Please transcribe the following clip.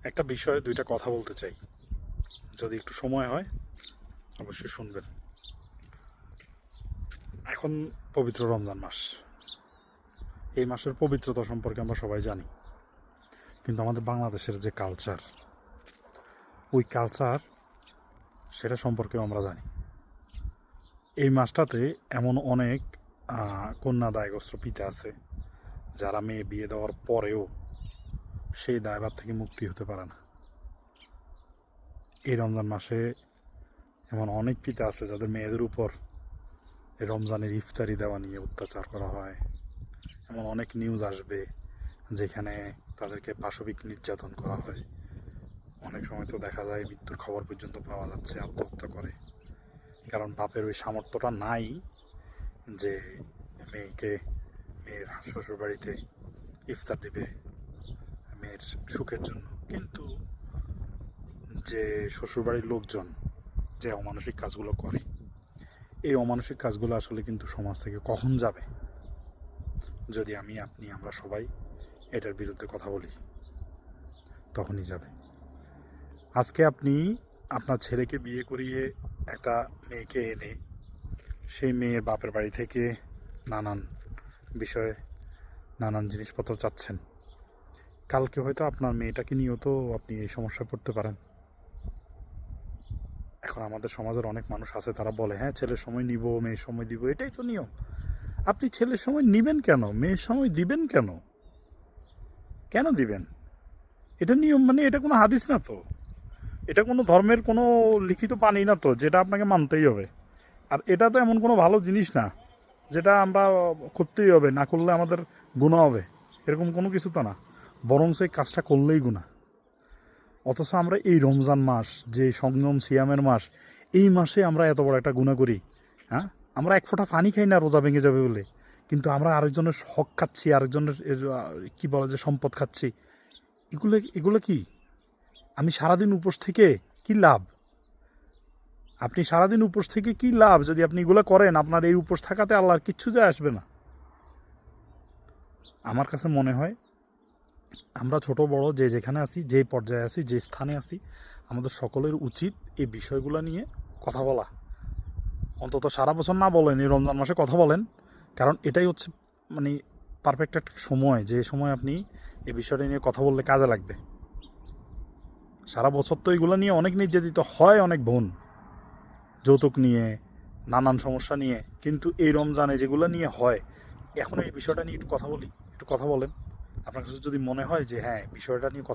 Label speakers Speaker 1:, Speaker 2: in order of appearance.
Speaker 1: একটা বিষয়ে দুইটা কথা বলতে চাই, যদি একটু সময় হয় অবশ্যই শুনবেন। এখন পবিত্র রমজান মাস, এই মাসের পবিত্রতা সম্পর্কে আমরা সবাই জানি, কিন্তু আমাদের বাংলাদেশের যে কালচার, ওই কালচার সেটা সম্পর্কেও আমরা জানি। এই মাসটাতে এমন অনেক কন্যা দায়গ্রস্ত পিতা আছে যারা মেয়ে বিয়ে দেওয়ার পরেও সেই দায়ভার থেকে মুক্তি হতে পারে না। এই রমজান মাসে এমন অনেক পিতা আছে যাদের মেয়েদের উপর এই রমজানের ইফতারি দেওয়া নিয়ে অত্যাচার করা হয়। এমন অনেক নিউজ আসবে যেখানে তাদেরকে পাশবিক নির্যাতন করা হয়। অনেক সময় তো দেখা যায় মৃত্যুর খবর পর্যন্ত পাওয়া যাচ্ছে, আত্মহত্যা করে। কারণ বাপের ওই সামর্থ্যটা নাই যে মেয়ের শ্বশুরবাড়িতে ইফতার দেবে মেয়ের সুখের জন্য। কিন্তু যে শ্বশুরবাড়ির লোকজন যে অমানসিক কাজগুলো করে, এই অমানসিক কাজগুলো আসলে কিন্তু সমাজ থেকে কখন যাবে যদি আমরা সবাই এটার বিরুদ্ধে কথা বলি, তখনই যাবে। আজকে আপনি আপনার ছেলেকে বিয়ে করিয়ে একটা মেয়েকে এনে সেই মেয়ের বাপের বাড়ি থেকে নানান বিষয়ে নানান জিনিসপত্র চাচ্ছেন। কালকে হয়তো আপনার মেয়েটাকে নিয়েও তো আপনি এই সমস্যায় পড়তে পারেন। এখন আমাদের সমাজের অনেক মানুষ আছে, তারা বলে হ্যাঁ ছেলের সময় নিব, মেয়ের সময় দিব, এটাই তো নিয়ম। আপনি ছেলের সময় নিবেন কেন? মেয়ের সময় দিবেন কেন? কেন দিবেন? এটা নিয়ম, মানে এটা কোনো হাদিস না তো, এটা কোনো ধর্মের কোনো লিখিত বাণী না তো, যেটা আপনাকে মানতেই হবে। আর এটা তো এমন কোনো ভালো জিনিস না যেটা আমরা করতেই হবে, না করলে আমাদের গুনাহ হবে, এরকম কোনো কিছু তো না। বরং সেই কাজটা করলেই গুনাহ। অথচ আমরা এই রমজান মাস, যে সংযম সিয়ামের মাস, এই মাসে আমরা এত বড় একটা গুনাহ করি। হ্যাঁ, আমরা এক ফোঁটা পানি খাই না রোজা ভেঙে যাবে বলে, কিন্তু আমরা আরেকজনের হক খাচ্ছি, আরেকজনের কি বলে যে সম্পদ খাচ্ছি। এগুলো কি? আমি সারাদিন উপোস থেকে কি লাভ? আপনি সারাদিন উপোস থেকে কি লাভ যদি আপনি এগুলো করেন? আপনার এই উপোস থাকাতে আল্লাহর কিচ্ছু যায় আসবে না। আমার কাছে মনে হয় আমরা ছোট বড় যে যেখানে আছি, যে পর্যায়ে আছি, যে স্থানে আছি, আমাদের সকলের উচিত এই বিষয়গুলো নিয়ে কথা বলা। অন্তত সারা বছর না বলেন, এই রমজান মাসে কথা বলেন। কারণ এটাই হচ্ছে মানে পারফেক্ট একটা সময়, যে সময় আপনি এই বিষয়টা নিয়ে কথা বললে কাজে লাগবে। সারা বছর তো এগুলো নিয়ে অনেক নির্যাতিত হয় অনেক বোন, যৌতুক নিয়ে, নানান সমস্যা নিয়ে। কিন্তু এই রমজানে যেগুলো নিয়ে হয়, এখন এই বিষয়টা নিয়ে একটু কথা বলি, একটু কথা বলেন। আপনার কাছে যদি মনে হয় যে হ্যাঁ বিষয়টা নিয়ে কথা